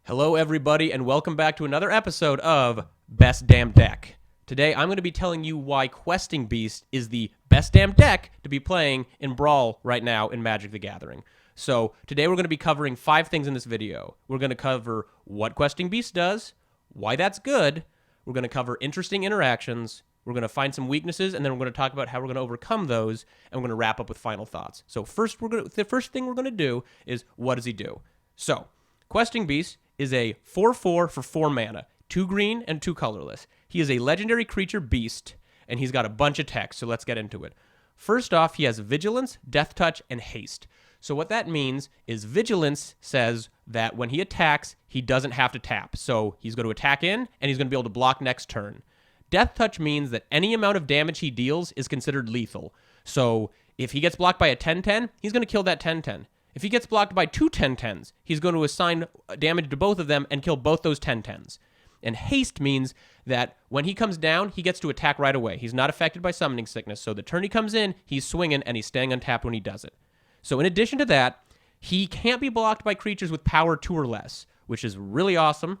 Hello, everybody, and welcome back to another episode of Best Damn Deck. Today, I'm going to be telling you why Questing Beast is the best damn deck to be playing in Brawl right now in Magic the Gathering. So, today we're going to be covering 5 things in this video. We're going to cover what Questing Beast does, why that's good, we're going to cover interesting interactions, we're going to find some weaknesses, and then we're going to talk about how we're going to overcome those, and we're going to wrap up with final thoughts. So, the first thing we're going to do is, what does he do? So, Questing Beast is a 4/4 for 4 mana, 2 green and 2 colorless. He is a legendary creature beast, and he's got a bunch of text, so let's get into it. First off, he has Vigilance, Death Touch, and Haste. So what that means is Vigilance says that when he attacks, he doesn't have to tap. So he's going to attack in, and he's going to be able to block next turn. Death Touch means that any amount of damage he deals is considered lethal. So if he gets blocked by a 10/10, he's going to kill that 10/10. If he gets blocked by 2 10/10s, he's going to assign damage to both of them and kill both those 10/10s. And Haste means that when he comes down, he gets to attack right away. He's not affected by Summoning Sickness, so the turn he comes in, he's swinging and he's staying untapped when he does it. So in addition to that, he can't be blocked by creatures with power 2 or less, which is really awesome.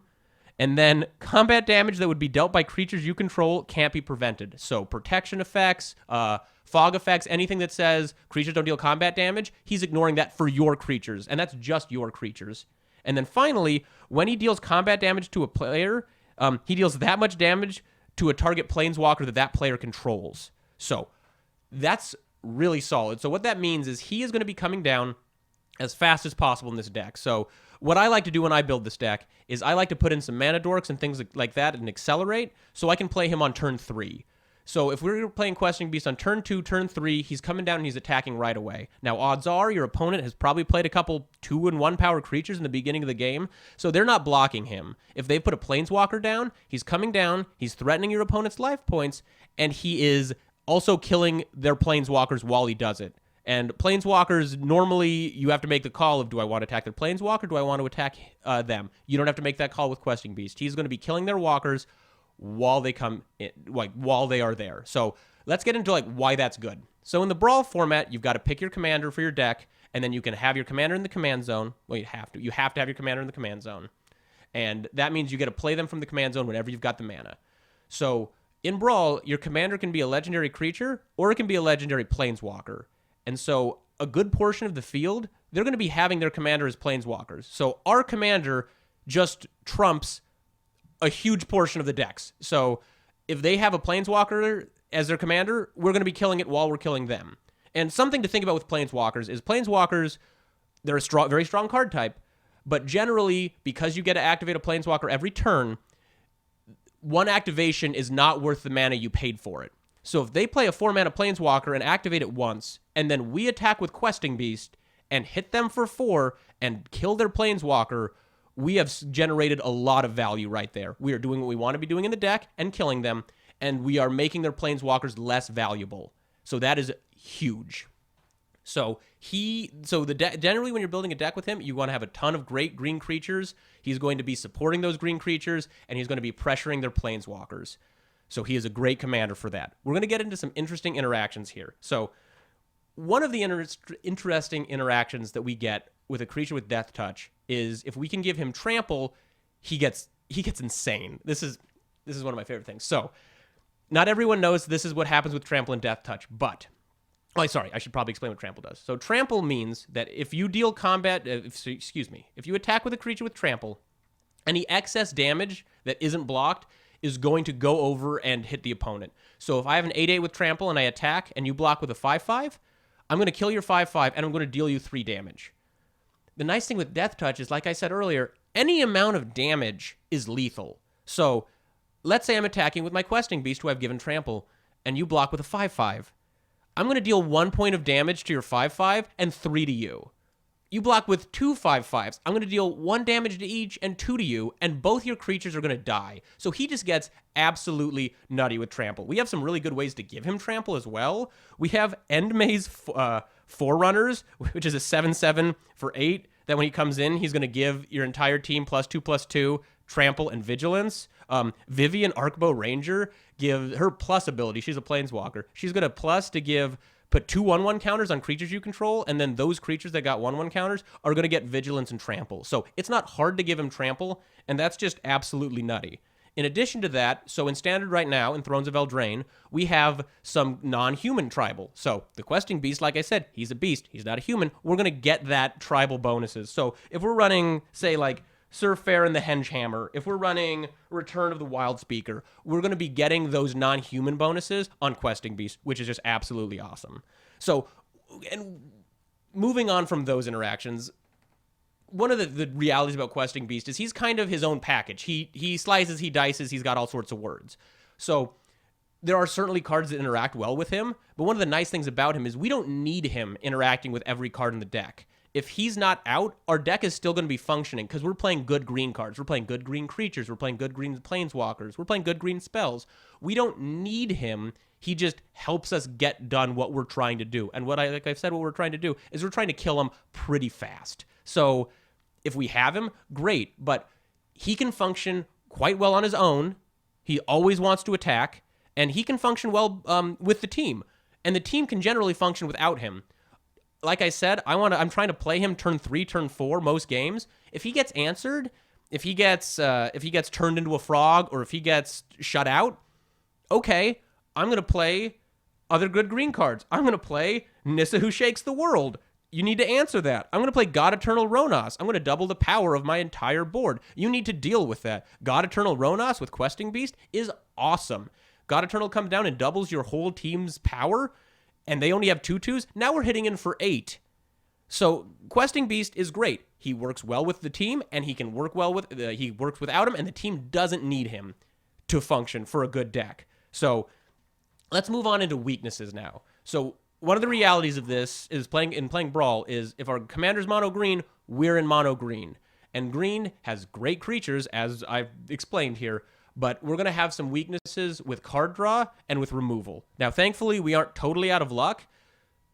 And then combat damage that would be dealt by creatures you control can't be prevented. So protection effects, fog effects, anything that says creatures don't deal combat damage, he's ignoring that for your creatures, and that's just your creatures. And then finally, when he deals combat damage to a player, he deals that much damage to a target planeswalker that player controls. So that's really solid. So what that means is he is going to be coming down as fast as possible in this deck. So what I like to do when I build this deck is I like to put in some mana dorks and things like that and accelerate so I can play him on turn 3. So if we're playing Questing Beast on turn 2, turn 3, he's coming down and he's attacking right away. Now, odds are your opponent has probably played a couple 2 and 1 power creatures in the beginning of the game, so they're not blocking him. If they put a Planeswalker down, he's coming down, he's threatening your opponent's life points, and he is also killing their Planeswalkers while he does it. And Planeswalkers, normally you have to make the call of, do I want to attack their Planeswalker, do I want to attack them? You don't have to make that call with Questing Beast. He's going to be killing their walkers while they come in, while they are there. So let's get into why that's good. So in the Brawl format, you've got to pick your commander for your deck, and then you can have your commander in the command zone. Well, you have to have your commander in the command zone. And that means you get to play them from the command zone whenever you've got the mana. So in Brawl, your commander can be a legendary creature, or it can be a legendary planeswalker. And so a good portion of the field, they're going to be having their commander as planeswalkers. So our commander just trumps a huge portion of the decks. So if they have a planeswalker as their commander, we're going to be killing it while we're killing them. And something to think about with planeswalkers is planeswalkers, they're a very strong card type, but generally, because you get to activate a planeswalker every turn, one activation is not worth the mana you paid for it. So if they play a 4-mana planeswalker and activate it once, and then we attack with Questing Beast and hit them for 4 and kill their planeswalker, we have generated a lot of value right there. We are doing what we want to be doing in the deck and killing them, and we are making their planeswalkers less valuable. So that is huge. So generally when you're building a deck with him, you want to have a ton of great green creatures. He's going to be supporting those green creatures, and he's going to be pressuring their planeswalkers. So he is a great commander for that. We're going to get into some interesting interactions here. So one of the interesting interactions that we get with a creature with Death Touch is if we can give him Trample, he gets insane. This is one of my favorite things. So not everyone knows this is what happens with Trample and Death Touch, but I should probably explain what Trample does. So Trample means that if you deal if you attack with a creature with Trample, any excess damage that isn't blocked is going to go over and hit the opponent. So if I have an 8/8 with Trample and I attack and you block with a 5/5, I'm going to kill your 5/5 and I'm going to deal you 3 damage. The nice thing with Death Touch is, like I said earlier, any amount of damage is lethal. So let's say I'm attacking with my Questing Beast who I've given Trample, and you block with a 5/5. I'm going to deal 1 point of damage to your 5/5 and 3 to you. You block with 2 5/5s. I'm going to deal 1 damage to each and 2 to you, and both your creatures are going to die. So he just gets absolutely nutty with Trample. We have some really good ways to give him Trample as well. We have Endmaze Forerunners, which is a 7/7 for 8, that when he comes in, he's going to give your entire team +2/+2, Trample, and Vigilance. Vivian Arcbow Ranger, give her plus ability. She's a planeswalker. She's going to plus to give put 2 1/1 counters on creatures you control, and then those creatures that got 1/1 counters are going to get Vigilance and Trample. So it's not hard to give him Trample, and that's just absolutely nutty. In addition to that, so in Standard right now, in Thrones of Eldraine, we have some non-human tribal. So the Questing Beast, like I said, he's a beast. He's not a human. We're going to get that tribal bonuses. So if we're running, say, like Sir Fair and the Henge Hammer, if we're running Return of the Wild Speaker, we're going to be getting those non-human bonuses on Questing Beast, which is just absolutely awesome. So, and moving on from those interactions, one of the realities about Questing Beast is he's kind of his own package. He slices, he dices, he's got all sorts of words. So there are certainly cards that interact well with him, but one of the nice things about him is we don't need him interacting with every card in the deck. If he's not out, our deck is still going to be functioning because we're playing good green cards. We're playing good green creatures. We're playing good green planeswalkers. We're playing good green spells. We don't need him. He just helps us get done what we're trying to do. And like I've said, what we're trying to do is we're trying to kill him pretty fast. So if we have him, great. But he can function quite well on his own. He always wants to attack. And he can function well with the team. And the team can generally function without him. Like I said, I'm trying to play him turn 3, turn 4 most games. If he gets answered, if he gets turned into a frog, or if he gets shut out, okay, I'm going to play other good green cards. I'm going to play Nissa Who Shakes the World. You need to answer that. I'm going to play God Eternal Ronas. I'm going to double the power of my entire board. You need to deal with that. God Eternal Ronas with Questing Beast is awesome. God Eternal comes down and doubles your whole team's power, and they only have 2/2s. Now we're hitting in for 8. So Questing Beast is great. He works well with the team, and he can work well with he works without him, and the team doesn't need him to function for a good deck. So let's move on into weaknesses now. So one of the realities of this is playing Brawl is if our commander's mono green, we're in mono green. And green has great creatures, as I've explained here, but we're going to have some weaknesses with card draw and with removal. Now, thankfully, we aren't totally out of luck.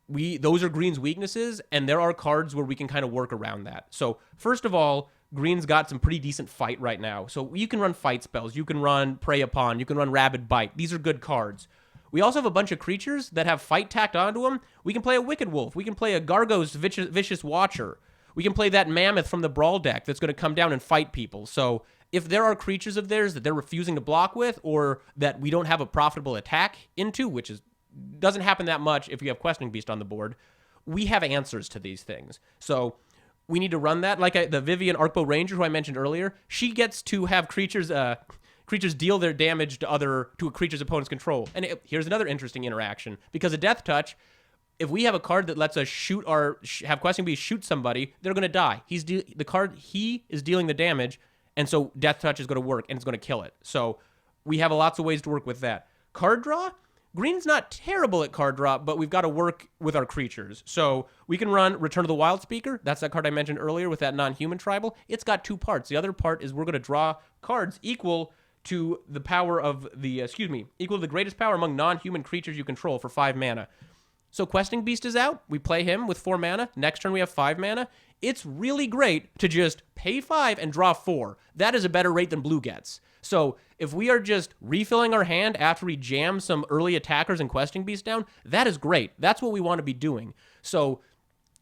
Those are green's weaknesses, and there are cards where we can kind of work around that. So first of all, green's got some pretty decent fight right now. So you can run fight spells. You can run Prey Upon. You can run Rabid Bite. These are good cards. We also have a bunch of creatures that have fight tacked onto them. We can play a Wicked Wolf. We can play a Gargos Vicious Watcher. We can play that Mammoth from the Brawl deck that's going to come down and fight people. So if there are creatures of theirs that they're refusing to block with, or that we don't have a profitable attack into, which doesn't happen that much if you have Questing Beast on the board, we have answers to these things. So we need to run that. Like the Vivian Arcbow Ranger, who I mentioned earlier, she gets to have creatures deal their damage to a creature's opponent's control. And here's another interesting interaction. Because of Death Touch, if we have a card that lets us have Questing Beast shoot somebody, they're going to die. He is dealing the damage, and so Death Touch is going to work, and it's going to kill it. So we have lots of ways to work with that. Card draw? Green's not terrible at card draw, but we've got to work with our creatures. So we can run Return of the Wild Speaker. That's that card I mentioned earlier with that non-human tribal. It's got 2 parts. The other part is we're going to draw cards equal to the power of equal to the greatest power among non-human creatures you control for 5 mana. So Questing Beast is out. We play him with 4 mana. Next turn we have 5 mana. It's really great to just pay 5 and draw 4. That is a better rate than blue gets. So if we are just refilling our hand after we jam some early attackers and Questing Beast down, that is great. That's what we want to be doing. So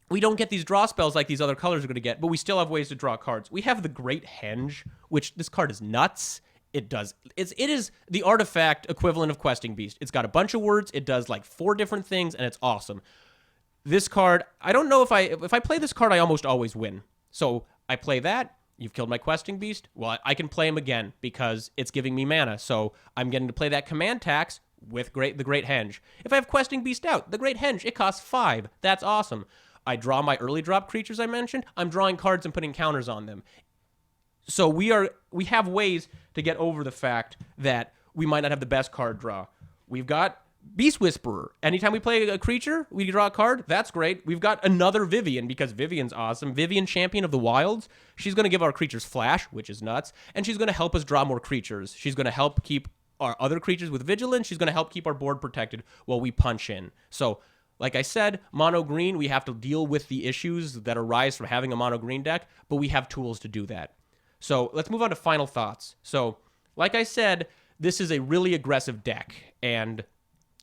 we don't get these draw spells like these other colors are going to get, but we still have ways to draw cards. We have the Great Henge, which this card is nuts. It is the artifact equivalent of Questing Beast. It's got a bunch of words. It does like 4 different things, and it's awesome. This card, I don't know if I play this card, I almost always win. So I play that. You've killed my Questing Beast. Well, I can play him again because it's giving me mana. So I'm getting to play that command tax with the Great Henge. If I have Questing Beast out, the Great Henge, it costs 5. That's awesome. I draw my early drop creatures I mentioned. I'm drawing cards and putting counters on them. So we have ways to get over the fact that we might not have the best card draw. We've got Beast Whisperer. Anytime we play a creature, we draw a card. That's great. We've got another Vivian because Vivian's awesome. Vivian, Champion of the Wilds. She's going to give our creatures flash, which is nuts, and she's going to help us draw more creatures. She's going to help keep our other creatures with vigilance. She's going to help keep our board protected while we punch in. So, like I said, mono green, we have to deal with the issues that arise from having a mono green deck, but we have tools to do that. So let's move on to final thoughts. So, like I said, this is a really aggressive deck, and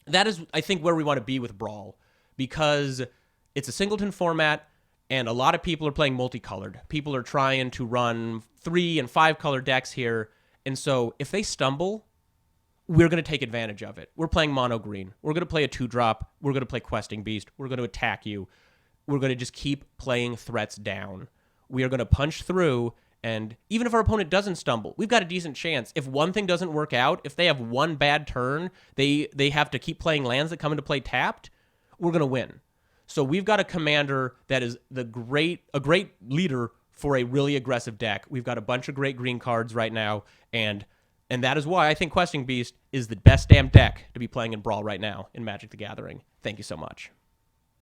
that is, I think, where we want to be with Brawl. because it's a singleton format and a lot of people are playing multicolored. People are trying to run 3 and 5 color decks here. And so if they stumble, we're going to take advantage of it. We're playing mono green. We're going to play a 2-drop. We're going to play Questing Beast. We're going to attack you. We're going to just keep playing threats down. We are going to punch through, and even if our opponent doesn't stumble, we've got a decent chance. If one thing doesn't work out, if they have one bad turn, they have to keep playing lands that come into play tapped, we're going to win. So we've got a commander that is a great leader for a really aggressive deck. We've got a bunch of great green cards right now, and that is why I think Questing Beast is the best damn deck to be playing in Brawl right now in Magic the Gathering. Thank you so much.